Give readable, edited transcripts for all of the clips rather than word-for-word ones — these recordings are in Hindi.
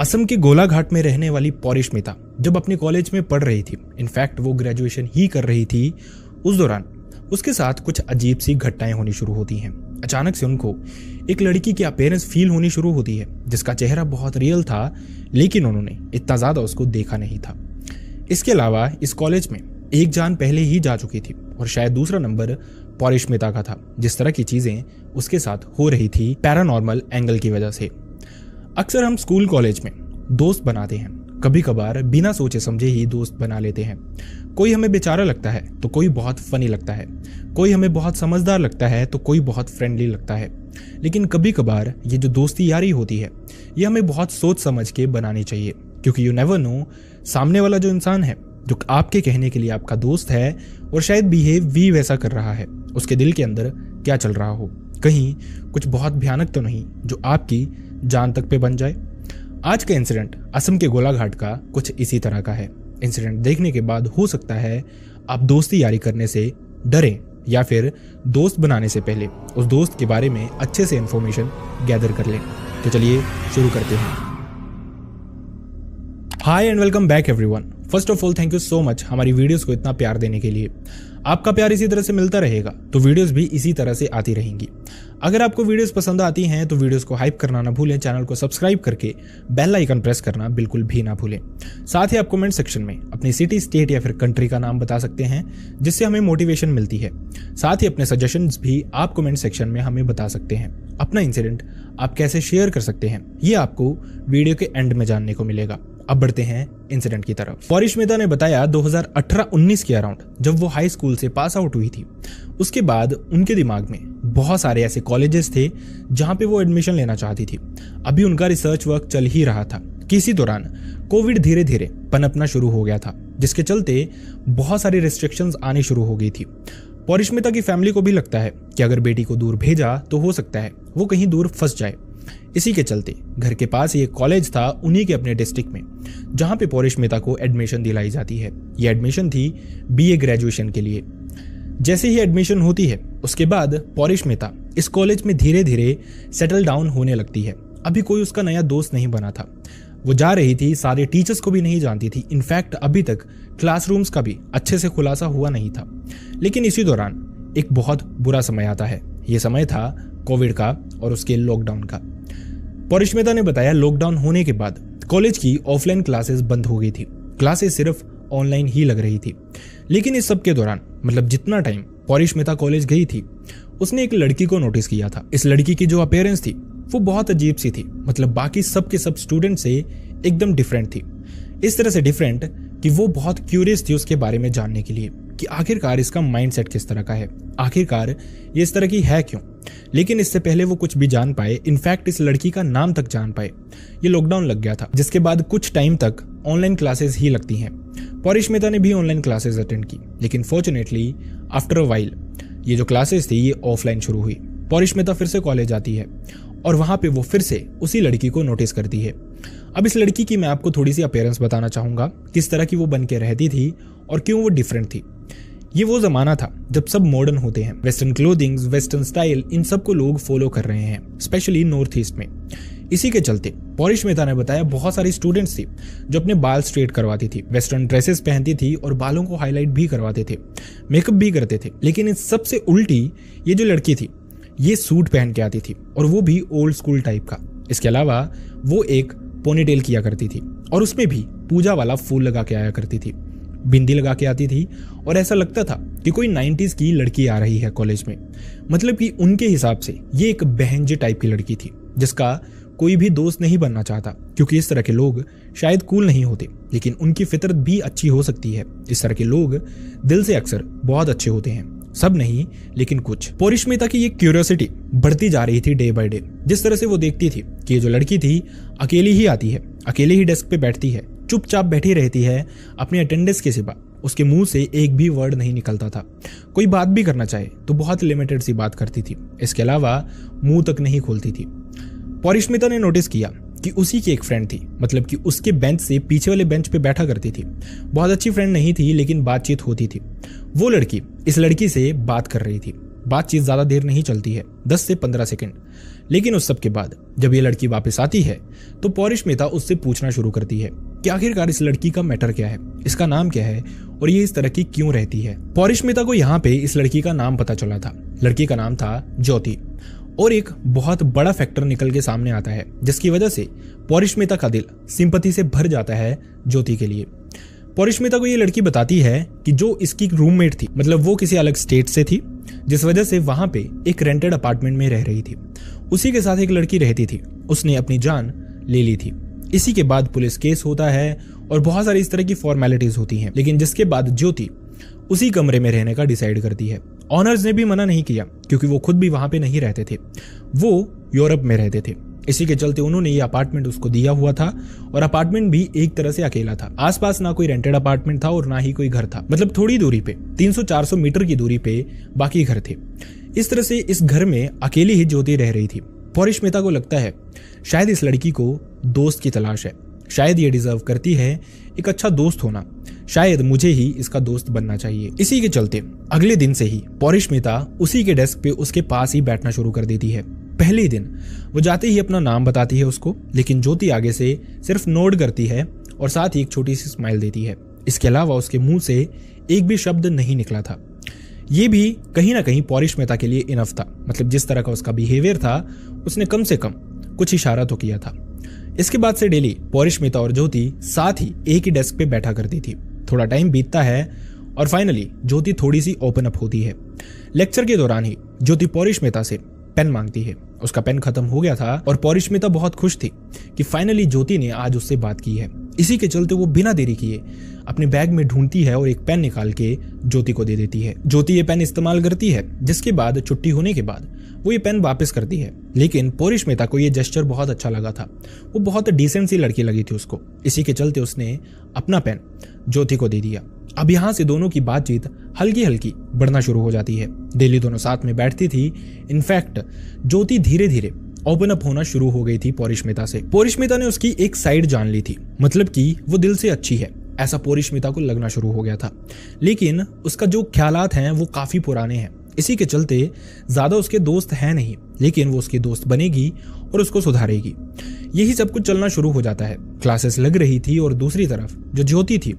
असम के गोलाघाट में रहने वाली पौरिष्मिता जब अपने कॉलेज में पढ़ रही थी, इनफैक्ट वो ग्रेजुएशन ही कर रही थी, उस दौरान उसके साथ कुछ अजीब सी घटनाएं होनी शुरू होती हैं। अचानक से उनको एक लड़की की अपीयरेंस फील होनी शुरू होती है जिसका चेहरा बहुत रियल था, लेकिन उन्होंने इतना ज्यादा उसको देखा नहीं था। इसके अलावा इस कॉलेज में एक जान पहले ही जा चुकी थी और शायद दूसरा नंबर पौरिष्मिता का था। जिस तरह की चीजें उसके साथ हो रही थी पैरानॉर्मल एंगल की वजह से। अक्सर हम स्कूल कॉलेज में दोस्त बनाते हैं, कभी कभार बिना सोचे समझे ही दोस्त बना लेते हैं। कोई हमें बेचारा लगता है तो कोई बहुत फनी लगता है, कोई हमें बहुत समझदार लगता है तो कोई बहुत फ्रेंडली लगता है। लेकिन कभी कभार ये जो दोस्ती यारी होती है ये हमें बहुत सोच समझ के बनानी चाहिए, क्योंकि यू नेवर नो सामने वाला जो इंसान है जो आपके कहने के लिए आपका दोस्त है और शायद बिहेव भी वैसा कर रहा है, उसके दिल के अंदर क्या चल रहा हो। कहीं कुछ बहुत भयानक तो नहीं जो आपकी जान तक पे बन जाए। आज का इंसिडेंट असम के गोलाघाट का कुछ इसी तरह का है। इंसिडेंट देखने के बाद हो सकता है आप दोस्ती यारी करने से डरें या फिर दोस्त बनाने से पहले उस दोस्त के बारे में अच्छे से इंफॉर्मेशन गैदर कर लें। तो चलिए शुरू करते हैं। Hi and welcome back everyone. First of all thank you so much हमारी वीडियोस को इतना प्यार देने के लिए। आपका प्यार इसी तरह से मिलता रहेगा तो वीडियोस भी इसी तरह से आती रहेंगी। अगर आपको वीडियोस पसंद आती हैं तो वीडियोस को हाइप करना ना भूलें, चैनल को सब्सक्राइब करके बेल आइकन प्रेस करना बिल्कुल भी ना भूलें। साथ ही आप कमेंट सेक्शन में अपनी सिटी, स्टेट या फिर कंट्री का नाम बता सकते हैं जिससे हमें मोटिवेशन मिलती है। साथ ही अपने सजेशंस भी आप कमेंट सेक्शन में हमें बता सकते हैं। अपना इंसिडेंट आप कैसे शेयर कर सकते हैं ये आपको वीडियो के एंड में जानने को मिलेगा। अब बढ़ते हैं इंसिडेंट की तरफ। पौरिष्मिता ने बताया 2018-19 के अराउंड जब वो हाई स्कूल से पास आउट हुई थी, उसके बाद उनके दिमाग में बहुत सारे ऐसे कॉलेजेस थे जहां पे वो एडमिशन लेना चाहती थी। अभी उनका रिसर्च वर्क चल ही रहा था कि इसी दौरान कोविड धीरे धीरे पनपना शुरू हो गया था, जिसके चलते बहुत सारी रिस्ट्रिक्शंस आनी शुरू हो गई थी। पौरिष्मिता की फैमिली को भी लगता है कि अगर बेटी को दूर भेजा तो हो सकता है वो कहीं दूर फंस जाए। इसी के चलते घर के पास ही एक कॉलेज था उन्हीं के अपने डिस्ट्रिक्ट में जहां पे पौरिष्मिता को एडमिशन दिलाई जाती है। यह एडमिशन थी बीए ग्रेजुएशन के लिए। जैसे ही एडमिशन होती है उसके बाद पौरिष्मिता इस कॉलेज में धीरे धीरे सेटल डाउन होने लगती है। अभी कोई उसका नया दोस्त नहीं बना था। वो जा रही थी, सारे टीचर्स को भी नहीं जानती थी। इनफैक्ट अभी तक क्लासरूम्स का भी अच्छे से खुलासा हुआ नहीं था। लेकिन इसी दौरान एक बहुत बुरा समय आता है। यह समय था कोविड का और उसके लॉकडाउन का। पौरिष्मिता ने बताया लॉकडाउन होने के बाद कॉलेज की ऑफलाइन क्लासेस बंद हो गई थी, क्लासेस सिर्फ ऑनलाइन ही लग रही थी। लेकिन इस सब के दौरान मतलब जितना टाइम पौरिष्मिता कॉलेज गई थी उसने एक लड़की को नोटिस किया था। इस लड़की की जो अपीयरेंस थी वो बहुत अजीब सी थी, मतलब बाकी सब के सब स्टूडेंट से एकदम डिफरेंट थी। इस तरह से डिफरेंट कि वो बहुत क्यूरियस थी उसके बारे में जानने के लिए कि आखिरकार इसका माइंडसेट किस तरह का है, आखिरकार ये इस तरह की है क्यों। लेकिन इससे पहले वो कुछ भी जान पाए, इनफैक्ट इस लड़की का नाम तक जान पाए, ये लॉकडाउन लग गया था, जिसके बाद कुछ टाइम तक ऑनलाइन क्लासेस ही लगती हैं। पौरिष्मिता ने भी ऑनलाइन क्लासेस अटेंड की, लेकिन फॉर्चुनेटली आफ्टर अ वाइल ये जो क्लासेस थी ये ऑफलाइन शुरू हुई। पौरिष्मिता फिर से कॉलेज आती है और वहां पे वो फिर से उसी लड़की को नोटिस करती है। अब इस लड़की की मैं आपको थोड़ी सी अपीयरेंस बताना चाहूंगा, किस तरह की वो बन के रहती थी और क्यों वो डिफरेंट थी। ये वो जमाना था जब सब मॉडर्न होते हैं, वेस्टर्न क्लोथिंग्स, वेस्टर्न स्टाइल, इन सब को लोग फॉलो कर रहे हैं, स्पेशली नॉर्थ ईस्ट में। इसी के चलते पौरिष्मिता ने बताया बहुत सारी स्टूडेंट्स थी जो अपने बाल स्ट्रेट करवाती थी, वेस्टर्न ड्रेसेस पहनती थी और बालों को हाईलाइट भी करवाते थे, मेकअप भी करते थे। लेकिन इन सबसे उल्टी ये जो लड़की थी ये सूट पहन के आती थी और वो भी ओल्ड स्कूल टाइप का। इसके अलावा वो एक पोनीटेल किया करती थी और उसमें भी पूजा वाला फूल लगा के आया करती थी, बिंदी लगा के आती थी और ऐसा लगता था कि कोई 90s की लड़की आ रही है कॉलेज में। मतलब कि उनके हिसाब से ये एक बहनजी टाइप की लड़की थी जिसका कोई भी दोस्त नहीं बनना चाहता, क्योंकि इस तरह के लोग शायद कूल नहीं होते, लेकिन उनकी फितरत भी अच्छी हो सकती है। इस तरह के लोग दिल से अक्सर बहुत अच्छे होते हैं, सब नहीं लेकिन कुछ। पौरिष्मिता की ये क्यूरियोसिटी बढ़ती जा रही थी डे बाय डे। जिस तरह से वो देखती थी कि ये जो लड़की थी अकेली ही आती है, अकेले ही डेस्क पे बैठती है, चुपचाप बैठी रहती है, अपने अटेंडेंस के सिवा उसके मुंह से एक भी वर्ड नहीं निकलता था। कोई बात भी करना चाहे तो बहुत लिमिटेड सी बात करती थी, इसके अलावा मुंह तक नहीं खोलती थी। पौरिष्मिता ने नोटिस किया कि उसी की एक फ्रेंड थी, मतलब कि उसके बेंच से पीछे वाले बेंच पे बैठा करती थी। बहुत अच्छी फ्रेंड नहीं थी लेकिन बातचीत होती थी। वो लड़की इस लड़की से बात कर रही थी। बातचीत ज्यादा देर नहीं चलती है, 10 से 15 सेकंड, लेकिन उस सब के बाद जब ये लड़की वापस आती है तो पौरिष्मिता उससे पूछना शुरू करती है कि आखिरकार इस लड़की का मैटर क्या है, इसका नाम क्या है और ये इस तरह की क्यों रहती है। पौरिष्मिता को यहाँ पे इस लड़की का नाम पता चला था। लड़की का नाम था ज्योति और एक बहुत बड़ा फैक्टर निकल के सामने आता है जिसकी वजह से पौरिष्मिता का दिल सिंपैथी से भर जाता है ज्योति के लिए। पौरिष्मिता को ये लड़की बताती है कि जो इसकी रूममेट थी, मतलब वो किसी अलग स्टेट से थी, जिस वजह से वहां पे एक रेंटेड अपार्टमेंट में रह रही थी। उसी के साथ एक लड़की रहती थी, उसने अपनी जान ले ली थी। इसी के बाद पुलिस केस होता है और बहुत सारी इस तरह की फॉर्मेलिटीज होती हैं, लेकिन जिसके बाद ज्योति उसी कमरे में रहने का डिसाइड करती है। ऑनर्स ने भी मना नहीं किया क्योंकि वो खुद भी वहां पे नहीं रहते थे, वो यूरोप में रहते थे। इसी के चलते उन्होंने ये अपार्टमेंट उसको दिया हुआ था और अपार्टमेंट भी एक तरह से अकेला था। आसपास ना कोई रेंटेड अपार्टमेंट था और ना ही कोई घर था, मतलब थोड़ी दूरी पे 300-400 मीटर की दूरी पे बाकी घर थे। इस तरह से इस घर में अकेली ही ज्योति रह रही थी। पौरिष्मिता को लगता है शायद इस लड़की को दोस्त की तलाश है, शायद ये डिजर्व करती है एक अच्छा दोस्त होना, शायद मुझे ही इसका दोस्त बनना चाहिए। इसी के चलते अगले दिन से ही पौरिष्मिता उसी के डेस्क पे उसके पास ही बैठना शुरू कर देती है। पहले दिन वो जाते ही अपना नाम बताती है उसको, लेकिन ज्योति आगे से सिर्फ नोड करती है और साथ ही एक छोटी सी स्माइल देती है। इसके अलावा उसके मुंह से एक भी शब्द नहीं निकला था। ये भी कहीं ना कहीं पौरिष्मिता के लिए इनफ था, मतलब जिस तरह का उसका बिहेवियर था उसने कम से कम कुछ इशारा तो किया था। इसके बाद से डेली पौरिष्मिता और ज्योति साथ ही एक ही डेस्क पे बैठा करती थी। थोड़ा टाइम बीतता है और फाइनली ज्योति थोड़ी सी ओपन अप होती है। लेक्चर के दौरान ही ज्योति पौरिष्मिता से पेन मांगती है। उसका पेन खत्म हो गया था और पौरिष्मिता बहुत खुश थी कि फाइनली ज्योति ने आज उससे बात की है। इसी के चलते वो बिना देरी किए अपने बैग में ढूंढती है और एक पेन निकाल के ज्योति को दे देती है। ज्योति ये पेन इस्तेमाल करती है, जिसके बाद छुट्टी होने के बाद वो ये पेन वापस करती है। लेकिन पौरिष्मिता को ये जेस्चर बहुत अच्छा लगा था, वो बहुत डिसेंट सी लड़की लगी थी उसको। इसी के चलते उसने अपना पेन ज्योति को दे दिया। अब यहाँ से दोनों की बातचीत हल्की हल्की बढ़ना शुरू हो जाती है। डेली दोनों साथ में बैठती थी। इनफैक्ट ज्योति धीरे धीरे ओपन अप होना शुरू हो गई थी पौरिष्मिता से। पौरिष्मिता ने उसकी एक साइड जान ली थी, मतलब कि वो दिल से अच्छी है, ऐसा पौरिष्मिता को लगना शुरू हो गया था। लेकिन उसका जो ख्यालात हैं वो काफी पुराने हैं। इसी के चलते ज्यादा उसके दोस्त हैं नहीं, लेकिन वो उसकी दोस्त बनेगी और उसको सुधारेगी। यही सब कुछ चलना शुरू हो जाता है। क्लासेस लग रही थी और दूसरी तरफ जो ज्योति थी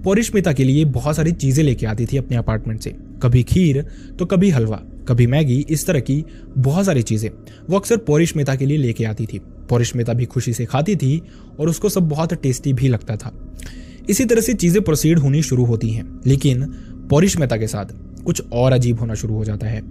पौरिष्मिता के लिए बहुत सारी चीजें लेके आती थी अपने अपार्टमेंट से। कभी खीर तो कभी हलवा, कभी मैगी, इस तरह की बहुत सारी चीजें वो अक्सर पौरिष्मिता के लिए लेके आती थी। पौरिष्मिता भी खुशी से खाती थी और उसको सब बहुत टेस्टी भी लगता था। इसी तरह से चीजें प्रोसीड होनी शुरू होती हैं, लेकिन पौरिष्मिता के साथ कुछ और अजीब होना शुरू हो जाता है।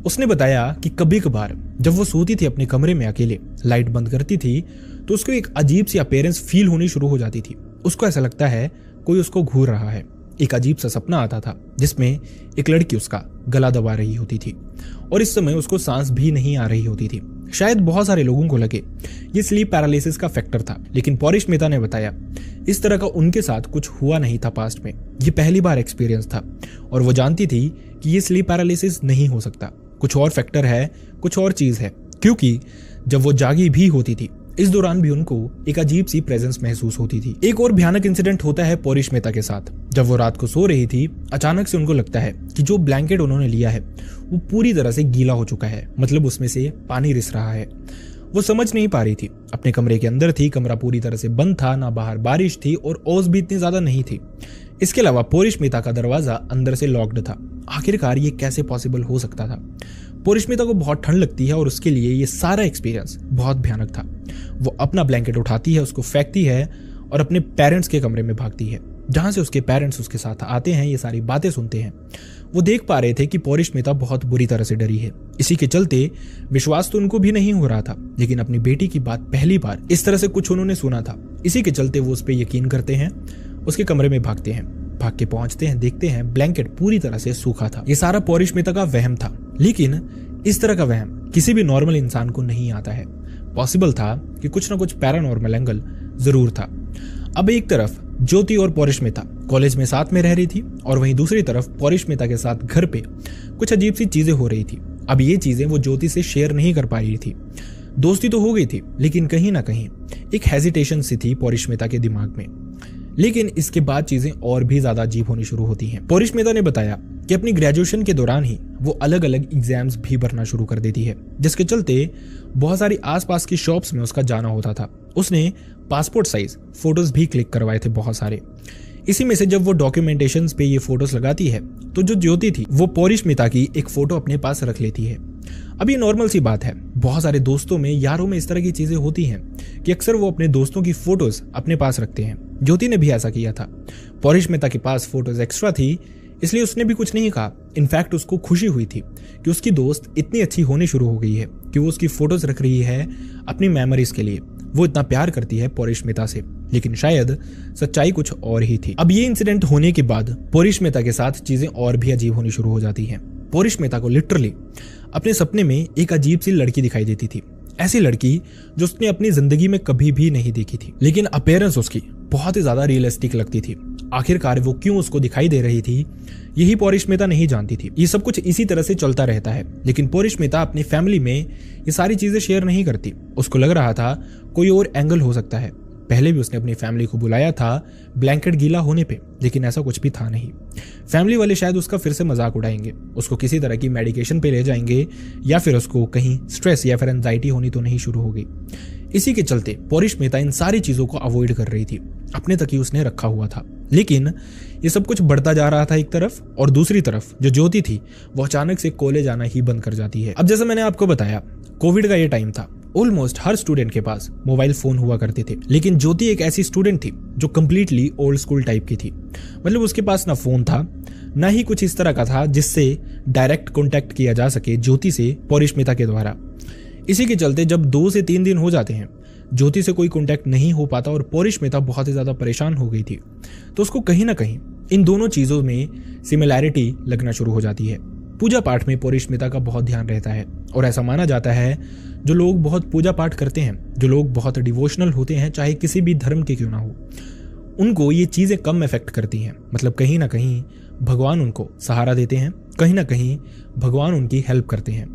उसने बताया कि कभी कभार जब वो सोती थी अपने कमरे में अकेले, लाइट बंद करती थी तो उसको एक अजीब सी अपीयरेंस फील होनी शुरू हो जाती थी। उसको ऐसा लगता है कोई उसको घूर रहा है। एक अजीब सा सपना आता था जिसमें एक लड़की उसका गला दबा रही होती थी और इस समय उसको सांस भी नहीं आ रही होती थी। शायद बहुत सारे लोगों को लगे ये स्लीप पैरालिसिस का फैक्टर था, लेकिन पौरिष्मिता ने बताया इस तरह का उनके साथ कुछ हुआ नहीं था पास्ट में। ये पहली बार एक्सपीरियंस था और वो जानती थी कि ये स्लीप पैरालिसिस नहीं हो सकता, कुछ और फैक्टर है, कुछ और चीज है। क्योंकि जब वो जागी भी होती थी इस दौरान भी उनको एक अजीब सी प्रेजेंस महसूस होती थी। एक और भयानक इंसिडेंट होता है पौरिष्मिता के साथ। जब वो रात को सो रही थी, अचानक से उनको लगता है कि जो ब्लैंकेट उन्होंने लिया है वो पूरी तरह से गीला हो चुका है, मतलब उसमें से पानी रिस रहा है। वो समझ नहीं पा रही थी। अपने कमरे के अंदर थी, कमरा पूरी तरह से बंद था, ना बाहर बारिश थी और ओस भी इतनी ज्यादा नहीं थी। इसके अलावा पौरिष्मिता का दरवाजा अंदर से लॉक्ड था। आखिरकार ये कैसे पॉसिबल हो सकता था? पौरिष्मिता को बहुत ठंड लगती है और उसके लिए ये सारा एक्सपीरियंस बहुत भयानक था। वो अपना ब्लैंकेट उठाती है, उसको फेंकती है और अपने पेरेंट्स के कमरे में भागती है, जहां से उसके पेरेंट्स उसके साथ आते हैं, ये सारी बातें सुनते हैं। वो देख पा रहे थे कि पौरिष्मिता बहुत बुरी तरह से डरी है। इसी के चलते विश्वास तो उनको भी नहीं हो रहा था, लेकिन अपनी बेटी की बात पहली बार इस तरह से कुछ उन्होंने सुना था। इसी के चलते वो उस पर यकीन करते हैं, उसके कमरे में भागते हैं। भाग के पहुंचते हैं, देखते हैं ब्लैंकेट पूरी तरह से सूखा था। ये सारा पौरिष्मिता का वहम था, लेकिन इस तरह का वहम किसी भी नॉर्मल इंसान को नहीं आता है। पॉसिबल था कि कुछ ना कुछ पैरानॉर्मल एंगल जरूर था। अब एक तरफ ज्योति और पौरिष्मिता कॉलेज में साथ में रह रही थी और वहीं दूसरी तरफ पौरिष्मिता के साथ घर पे कुछ अजीब सी चीजें हो रही थी। अब ये चीजें वो ज्योति से शेयर नहीं कर पा रही थी। दोस्ती तो हो गई थी, लेकिन कहीं ना कहीं एक हेजिटेशन सी थी पौरिष्मिता के दिमाग में। लेकिन इसके बाद चीजें और भी ज्यादा अजीब होनी शुरू होती हैं। पौरिष्मिता ने बताया कि अपनी ग्रेजुएशन के दौरान ही वो अलग अलग एग्जाम्स भी भरना शुरू कर देती है, जिसके चलते बहुत सारी आसपास की शॉप्स में उसका जाना होता था। उसने पासपोर्ट साइज फोटोज भी क्लिक करवाए थे बहुत सारे। इसी में से जब वो डॉक्यूमेंटेशंस पे ये फोटोज लगाती है तो जो ज्योति थी वो पौरिष्मिता की एक फोटो अपने पास रख लेती है। अब ये नॉर्मल सी बात है, बहुत सारे दोस्तों में, यारों में इस तरह की चीजें होती हैं कि अक्सर वो अपने दोस्तों की फोटोज अपने पास रखते हैं। ज्योति ने भी ऐसा किया था। पौरिष्मिता के पास फोटोज एक्स्ट्रा थी, इसलिए उसने भी कुछ नहीं कहा। इनफैक्ट उसको खुशी हुई थी कि उसकी दोस्त इतनी अच्छी होनी शुरू हो गई है कि वो उसकी फोटोज रख रही है अपनी मेमोरीज के लिए। वो इतना प्यार करती है पौरिष्मिता से, लेकिन शायद सच्चाई कुछ और ही थी। अब ये इंसिडेंट होने के बाद पौरिष्मिता के साथ चीजें और भी अजीब होनी शुरू हो जाती हैं। पौरिष्मिता को लिटरली अपने सपने में एक अजीब सी लड़की दिखाई देती थी, ऐसी लड़की जो उसने अपनी जिंदगी में कभी भी नहीं देखी थी, लेकिन अपीयरेंस उसकी बहुत ही ज्यादा रियलिस्टिक लगती थी। आखिरकार वो क्यों उसको दिखाई दे रही थी, यही पौरिष्मिता नहीं जानती थी। ये सब कुछ इसी तरह से चलता रहता है, लेकिन पौरिष्मिता अपनी फैमिली में ये सारी चीजें शेयर नहीं करती। उसको लग रहा था कोई और एंगल हो सकता है। पहले भी उसने अपनी फैमिली को बुलाया था ब्लैंकेट गीला होने पे, लेकिन ऐसा कुछ भी था नहीं। फैमिली वाले शायद उसका फिर से मजाक उड़ाएंगे, उसको किसी तरह की मेडिकेशन पे ले जाएंगे, या फिर उसको कहीं स्ट्रेस या फिर एंजाइटी होनी तो नहीं शुरू हो गई। इसी के चलते पौरिष्मिता इन सारी चीजों को अवॉइड कर रही थी, अपने तक ही उसने रखा हुआ था। लेकिन ये सब कुछ बढ़ता जा रहा था एक तरफ, और दूसरी तरफ जो ज्योति थी वो अचानक से कॉलेज आना ही बंद कर जाती है। अब जैसा मैंने आपको बताया, कोविड का ये टाइम था, ऑलमोस्ट हर स्टूडेंट के पास मोबाइल फोन हुआ करते थे, लेकिन ज्योति एक ऐसी स्टूडेंट थी जो कंप्लीटली ओल्ड स्कूल टाइप की थी। मतलब उसके पास ना फोन था, ना ही कुछ इस तरह का था जिससे डायरेक्ट कॉन्टेक्ट किया जा सके ज्योति से पौरिष्मिता के द्वारा। इसी के चलते जब 2 से 3 दिन हो जाते हैं, ज्योति से कोई कॉन्टेक्ट नहीं हो पाता और पौरिष्मिता बहुत ही ज्यादा परेशान हो गई थी, तो उसको कहीं ना कहीं इन दोनों चीजों में सिमिलैरिटी लगना शुरू हो जाती है। पूजा पाठ में पौरिष्मिता का बहुत ध्यान रहता है, और ऐसा माना जाता है जो लोग बहुत पूजा पाठ करते हैं, जो लोग बहुत डिवोशनल होते हैं, चाहे किसी भी धर्म के क्यों ना हो, उनको ये चीजें कम इफेक्ट करती हैं। मतलब कहीं ना कहीं भगवान उनको सहारा देते हैं, कहीं ना कहीं भगवान उनकी हेल्प करते हैं।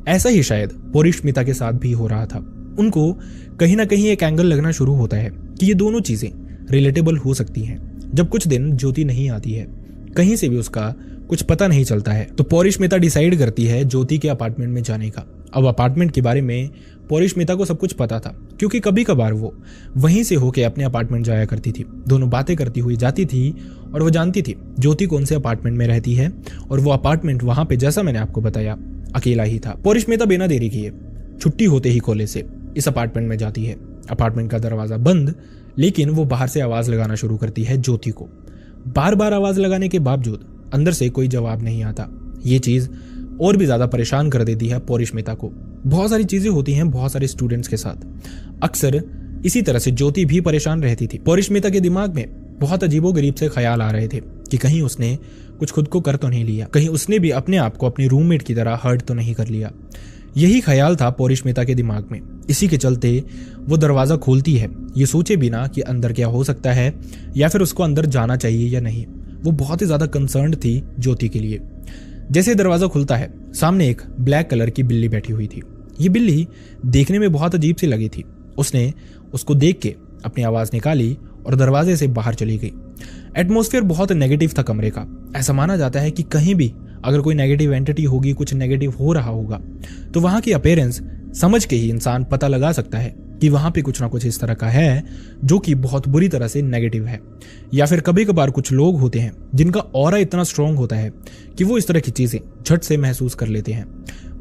ऐसा ही शायद पौरिष्मिता के साथ भी हो रहा था। उनको कहीं ना कहीं एक एंगल लगना शुरू होता है कि ये दोनों चीजें रिलेटेबल हो सकती हैं। जब कुछ दिन ज्योति नहीं आती है, कहीं से भी उसका कुछ पता नहीं चलता है, तो पौरिष्मिता डिसाइड करती है ज्योति के अपार्टमेंट में जाने का। अब अपार्टमेंट के बारे में पौरिष्मिता को सब कुछ पता था, क्योंकि कभी कभार वो वहीं से होके अपने अपार्टमेंट जाया करती थी। दोनों बातें करती हुई जाती थी, और वो जानती थी ज्योति कौन से अपार्टमेंट में रहती है, और वो अपार्टमेंट वहां पे, जैसा मैंने आपको बताया, अकेला ही था। पौरिष्मिता बिना देरी किए छुट्टी होते ही कॉलेज से इस अपार्टमेंट में जाती है। अपार्टमेंट का दरवाजा बंद, लेकिन वो बाहर से आवाज लगाना शुरू करती है ज्योति को। बार बार आवाज लगाने के बावजूद अंदर से कोई जवाब नहीं आता। ये चीज और भी ज्यादा परेशान कर देती है पौरिष्मिता को। बहुत सारी चीजें होती हैं बहुत सारे स्टूडेंट्स के साथ, अक्सर इसी तरह से ज्योति भी परेशान रहती थी। पौरिष्मिता के दिमाग में बहुत अजीबोगरीब से ख्याल आ रहे थे कि कहीं उसने कुछ खुद को कर तो नहीं लिया, कहीं उसने भी अपने आप को अपनी रूममेट की तरह हर्ट तो नहीं कर लिया। यही ख्याल था पौरिष्मिता के दिमाग में। इसी के चलते वो दरवाजा खोलती है, ये सोचे बिना कि अंदर क्या हो सकता है या फिर उसको अंदर जाना चाहिए या नहीं। वो बहुत ही ज्यादा कंसर्न्ड थी ज्योति के लिए। जैसे दरवाजा खुलता है, सामने एक ब्लैक कलर की बिल्ली बैठी हुई थी। ये बिल्ली देखने में बहुत अजीब सी लगी थी। उसने उसको देख के अपनी आवाज निकाली और दरवाजे से बाहर चली गई। एटमॉस्फेयर बहुत नेगेटिव था कमरे का। ऐसा माना जाता है कि कहीं भी अगर कोई नेगेटिव एंटिटी होगी, कुछ नेगेटिव हो रहा होगा, तो वहां की अपीयरेंस समझ के ही इंसान पता लगा सकता है कि वहां पे कुछ ना कुछ इस तरह का है जो कि बहुत बुरी तरह से नेगेटिव है। या फिर कभी कभार कुछ लोग होते हैं जिनका ऑरा इतना स्ट्रांग होता है कि वो इस तरह की चीजें झट से महसूस कर लेते हैं।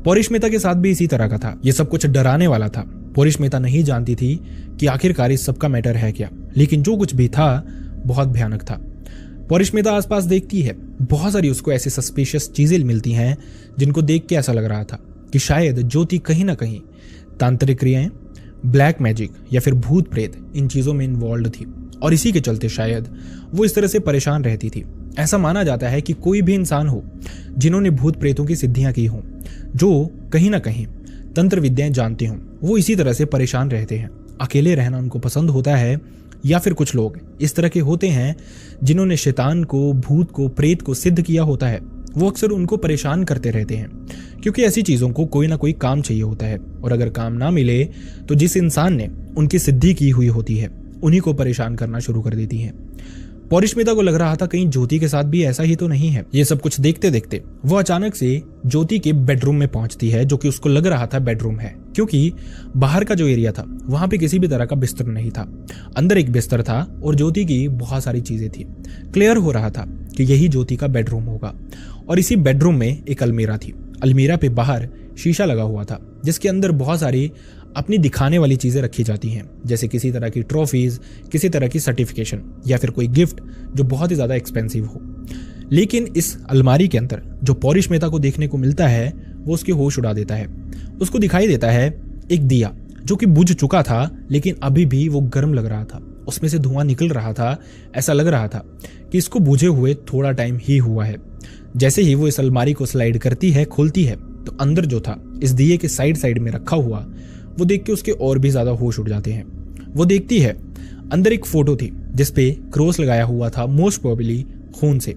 पौरिष्मिता के साथ भी इसी तरह का था। ये सब कुछ डराने वाला था। पौरिष्मिता नहीं जानती थी कि आखिरकार इस सब का मैटर है क्या, लेकिन जो कुछ भी था बहुत भयानक था। पौरिष्मिता आसपास देखती है, बहुत सारी उसको ऐसी सस्पिशियस चीजें मिलती हैं जिनको देख के ऐसा लग रहा था कि शायद ज्योति कहीं ना कहीं तांत्रिक क्रियाएं, ब्लैक मैजिक या फिर भूत प्रेत इन चीजों में इन्वॉल्व थी, और इसी के चलते शायद वो इस तरह से परेशान रहती थी। ऐसा माना जाता है कि कोई भी इंसान हो जिन्होंने भूत प्रेतों की सिद्धियां की हों, जो कहीं ना कहीं तंत्र विद्याएं जानते हों, वो इसी तरह से परेशान रहते हैं। अकेले रहना उनको पसंद होता है, या फिर कुछ लोग इस तरह के होते हैं जिन्होंने शैतान को, भूत को, प्रेत को सिद्ध किया होता है। वो अक्सर उनको परेशान करते रहते हैं, क्योंकि ऐसी चीजों को कोई ना कोई काम चाहिए होता है, और अगर काम ना मिले तो जिस इंसान ने उनकी सिद्धि की हुई होती है उन्हीं को परेशान करना शुरू कर देती हैं। पौरिष्मिता को लग रहा था कहीं ज्योति के साथ भी ऐसा ही तो नहीं है। ये सब कुछ देखते देखते वो अचानक से ज्योति के बेडरूम में पहुंचती है, जो कि उसको लग रहा था बेडरूम है, क्योंकि बाहर का जो एरिया था वहां पे किसी भी तरह का बिस्तर नहीं था। अंदर एक बिस्तर था और ज्योति की बहुत सारी चीजें थी। क्लियर हो रहा था कि यही ज्योति का बेडरूम होगा। और इसी बेडरूम में एक अलमीरा थी। अलमीरा पे बाहर शीशा लगा हुआ था, जिसके अंदर बहुत सारी अपनी दिखाने वाली चीजें रखी जाती हैं, जैसे किसी तरह की ट्रॉफीज, किसी तरह की सर्टिफिकेशन या फिर कोई गिफ्ट जो बहुत ही ज्यादा एक्सपेंसिव हो। लेकिन इस अलमारी के अंदर जो पौरिष्मिता को देखने को मिलता है वो उसके होश उड़ा देता है। उसको दिखाई देता है एक दिया जो कि बुझ चुका था, लेकिन अभी भी वो गर्म लग रहा था। उसमें से धुआं निकल रहा था। ऐसा लग रहा था कि इसको बुझे हुए थोड़ा टाइम ही हुआ है। जैसे ही वो इस अलमारी को स्लाइड करती है, खोलती है, तो अंदर जो था इस दिए के साइड में रखा हुआ, वो देख के उसके और भी ज्यादा होश उड़ जाते हैं। वो देखती है अंदर एक फोटो थी जिसपे क्रॉस लगाया हुआ था, मोस्ट प्रोबेबली खून से।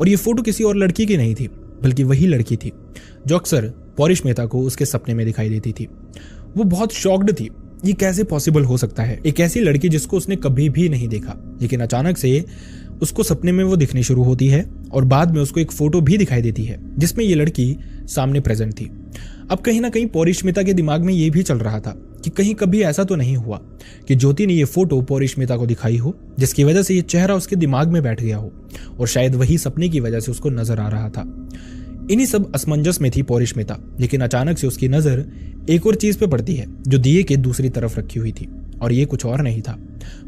और ये फोटो किसी और लड़की की नहीं थी, बल्कि वही लड़की थी जो अक्सर पौरिष्मिता को उसके सपने में दिखाई देती थी। वो बहुत शॉक्ड थी, ये कैसे पॉसिबल हो सकता है, एक ऐसी लड़की जिसको उसने कभी भी नहीं देखा। लेकिन अचानक से उसको सपने में वो दिखनी शुरू होती है और बाद में उसको एक फोटो भी दिखाई देती है जिसमें ये लड़की सामने प्रेजेंट थी। अब कहीं ना कहीं पौरिष्मिता के दिमाग में ये भी चल रहा था कि कहीं कभी ऐसा तो नहीं हुआ कि ज्योति ने ये फोटो पौरिष्मिता को दिखाई हो, जिसकी वजह से ये चेहरा उसके दिमाग में बैठ गया हो और शायद वही सपने की वजह से उसको नजर आ रहा था। इन्हीं सब असमंजस में थी पौरिष्मिता, लेकिन अचानक से उसकी नजर एक और चीज पे पड़ती है जो दिए के दूसरी तरफ रखी हुई थी। और ये कुछ और नहीं था,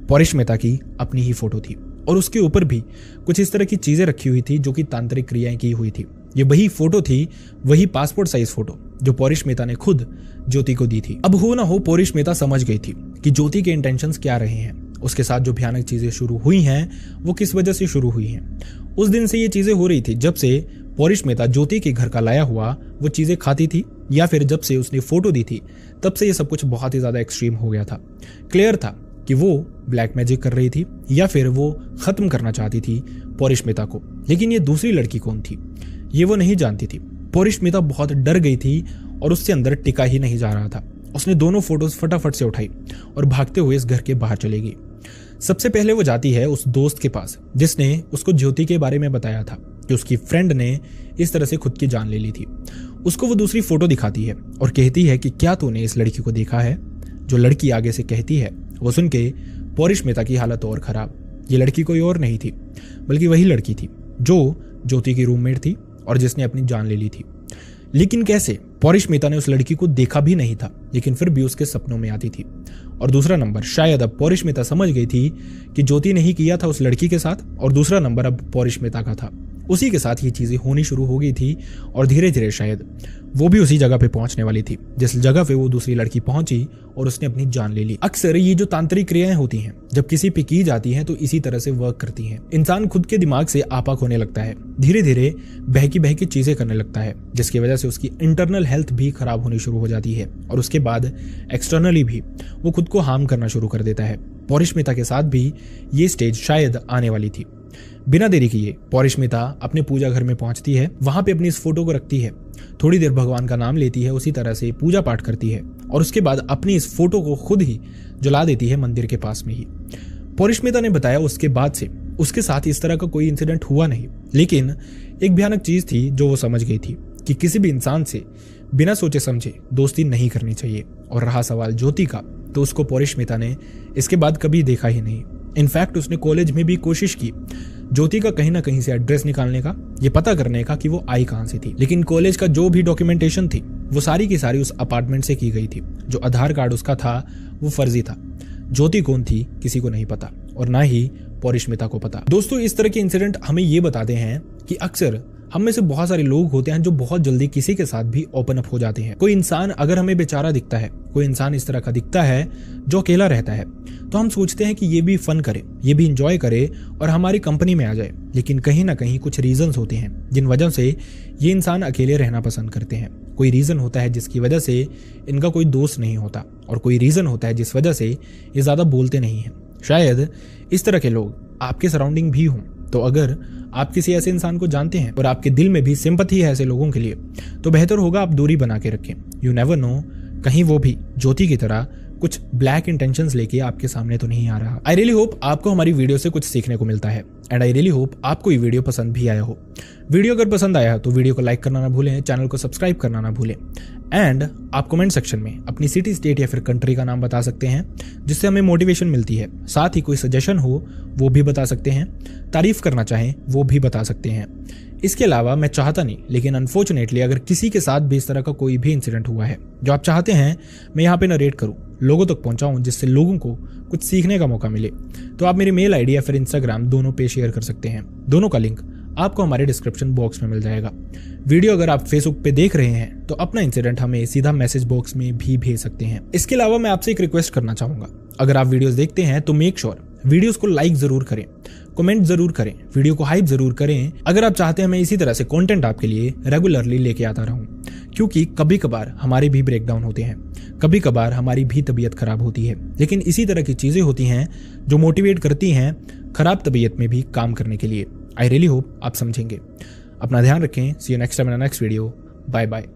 पौरिष्मिता की अपनी ही फोटो थी। और उसके ऊपर भी कुछ इस तरह की चीजें रखी हुई थी जो कि तांत्रिक क्रियाएं की हुई थी। ये वही फोटो थी, वही पासपोर्ट साइज फोटो जो पौरिष्मिता ने खुद ज्योति को दी थी। अब हो ना हो पौरिष्मिता समझ गई थी कि ज्योति के इंटेंशंस क्या रहे हैं। उसके साथ जो भयानक चीजें शुरू हुई हैं वो किस वजह से शुरू हुई हैं। उस दिन से ये चीजें हो रही थी जब से पौरिष्मिता ज्योति के घर का लाया हुआ वो चीजें खाती थी, या फिर जब से उसने फोटो दी थी तब से ये सब कुछ बहुत ही ज्यादा एक्सट्रीम हो गया था। क्लियर था कि वो ब्लैक मैजिक कर रही थी या फिर वो खत्म करना चाहती थी पौरिष्मिता को। लेकिन ये दूसरी लड़की कौन थी ये वो नहीं जानती थी। पौरिष्मिता बहुत डर गई थी और उससे अंदर टिका ही नहीं जा रहा था। उसने दोनों फोटोज फटाफट से उठाई और भागते हुए इस घर के बाहर चली गई। सबसे पहले वो जाती है उस दोस्त के पास जिसने उसको ज्योति के बारे में बताया था कि उसकी फ्रेंड ने इस तरह से खुद की जान ले ली थी। उसको वो दूसरी फोटो दिखाती है और कहती है कि क्या तूने इस लड़की को देखा है। जो लड़की आगे से कहती है वो सुन के पौरिष्मिता की हालत और खराब। ये लड़की कोई और नहीं थी बल्कि वही लड़की थी जो ज्योति की रूममेट थी और जिसने अपनी जान ले ली थी। लेकिन कैसे? पौरिष्मिता ने उस लड़की को देखा भी नहीं था, लेकिन फिर भी उसके सपनों में आती थी। और दूसरा नंबर शायद अब पौरिष्मिता समझ गई थी कि ज्योति ने ही किया था उस लड़की के साथ, और दूसरा नंबर अब पौरिष्मिता का था। उसी के साथ ये चीजें होनी शुरू हो गई थी और धीरे धीरे शायद वो भी उसी जगह पे पहुंचने वाली थी जिस जगह पे वो दूसरी लड़की पहुंची और उसने अपनी जान ले ली। अक्सर ये जो तांत्रिक क्रियाएं होती हैं जब किसी पे की जाती हैं तो इसी तरह से वर्क करती हैं। इंसान खुद के दिमाग से आपाक होने लगता है, धीरे धीरे बहकी बहकी चीजें करने लगता है, जिसकी वजह से उसकी इंटरनल हेल्थ भी खराब होनी शुरू हो जाती है और उसके बाद एक्सटर्नली भी वो खुद को हार्म करना शुरू कर देता है। पौरिष्मिता के साथ भी ये स्टेज शायद आने वाली थी। बिना देरी किए पौरिष्मिता अपने पूजा घर में पहुंचती है, वहां पे अपनी इस फोटो को रखती है, थोड़ी देर भगवान का नाम लेती है, उसी तरह से पूजा पाठ करती है और उसके बाद अपनी इस फोटो को खुद ही जला देती है मंदिर के पास में ही। पौरिष्मिता ने बताया उसके बाद से उसके साथ इस तरह का कोई इंसिडेंट हुआ नहीं, लेकिन एक भयानक चीज थी जो वो समझ गई थी कि किसी भी इंसान से बिना सोचे समझे दोस्ती नहीं करनी चाहिए। और रहा सवाल ज्योति का, तो उसको पौरिष्मिता ने इसके बाद कभी देखा ही नहीं। इनफैक्ट उसने कॉलेज में भी कोशिश की ज्योति का कहीं ना कहीं से एड्रेस निकालने का, ये पता करने का कि वो आई कहां से थी, लेकिन कॉलेज का जो भी डॉक्यूमेंटेशन थी वो सारी की सारी उस अपार्टमेंट से की गई थी। जो आधार कार्ड उसका था वो फर्जी था। ज्योति कौन थी किसी को नहीं पता और ना ही पौरिष्मिता को पता। दोस्तों, इस तरह के इंसिडेंट हमें ये बताते हैं कि अक्सर हम में से बहुत सारे लोग होते हैं जो बहुत जल्दी किसी के साथ भी ओपन अप हो जाते हैं। कोई इंसान अगर हमें बेचारा दिखता है, कोई इंसान इस तरह का दिखता है जो अकेला रहता है, तो हम सोचते हैं कि ये भी फन करे, ये भी इंजॉय करे और हमारी कंपनी में आ जाए। लेकिन कहीं ना कहीं कुछ रीजंस होते हैं जिन वजह से ये इंसान अकेले रहना पसंद करते हैं। कोई रीजन होता है जिसकी वजह से इनका कोई दोस्त नहीं होता, और कोई रीजन होता है जिस वजह से ये ज्यादा बोलते नहीं हैं। शायद इस तरह के लोग आपके सराउंडिंग भी हों। तो अगर आप किसी ऐसे इंसान को जानते हैं और आपके दिल में भी सिंपैथी है ऐसे लोगों के लिए, तो बेहतर होगा आप दूरी बना के रखें। यू नेवर नो, कहीं वो भी ज्योति की तरह कुछ ब्लैक इंटेंशंस लेके आपके सामने तो नहीं आ रहा। आई रियली होप आपको हमारी वीडियो से कुछ सीखने को मिलता है। एंड आई रियली होप आपको ये वीडियो पसंद भी आया हो। वीडियो अगर पसंद आया तो वीडियो को लाइक करना ना भूलें, चैनल को सब्सक्राइब करना ना भूलें एंड आप कमेंट सेक्शन में अपनी सिटी, स्टेट या फिर कंट्री का नाम बता सकते हैं जिससे हमें मोटिवेशन मिलती है। साथ ही कोई सजेशन हो वो भी बता सकते हैं, तारीफ करना चाहें वो भी बता सकते हैं। इसके अलावा मैं चाहता नहीं, लेकिन अनफॉर्चुनेटली अगर किसी के साथ भी इस तरह का कोई भी इंसिडेंट हुआ है जो आप चाहते हैं मैं यहाँ पे नरेट करूँ, लोगों तक पहुँचाऊँ, जिससे लोगों को कुछ सीखने का मौका मिले, तो आप मेरी मेल आईडी या फिर इंस्टाग्राम दोनों पे शेयर कर सकते हैं। दोनों का लिंक आपको हमारे डिस्क्रिप्शन बॉक्स में मिल जाएगा। वीडियो अगर आप फेसबुक पे देख रहे हैं तो अपना इंसिडेंट हमें सीधा मैसेज बॉक्स में भी भेज सकते हैं। इसके अलावा मैं आपसे एक रिक्वेस्ट करना चाहूंगा, अगर आप वीडियोस देखते हैं तो मेक श्योर वीडियोस को लाइक जरूर करें, कमेंट जरूर करें, वीडियो को हाइप जरूर करें अगर आप चाहते हैं मैं इसी तरह से कंटेंट आपके लिए रेगुलरली लेके आता रहूं। क्योंकि कभी कभार हमारे भी ब्रेकडाउन होते हैं, कभी कभार हमारी भी तबीयत खराब होती है, लेकिन इसी तरह की चीजें होती हैं जो मोटिवेट करती हैं खराब तबीयत में भी काम करने के लिए। आई रियली होप आप समझेंगे। अपना ध्यान रखें। See you next time in next video. Bye bye.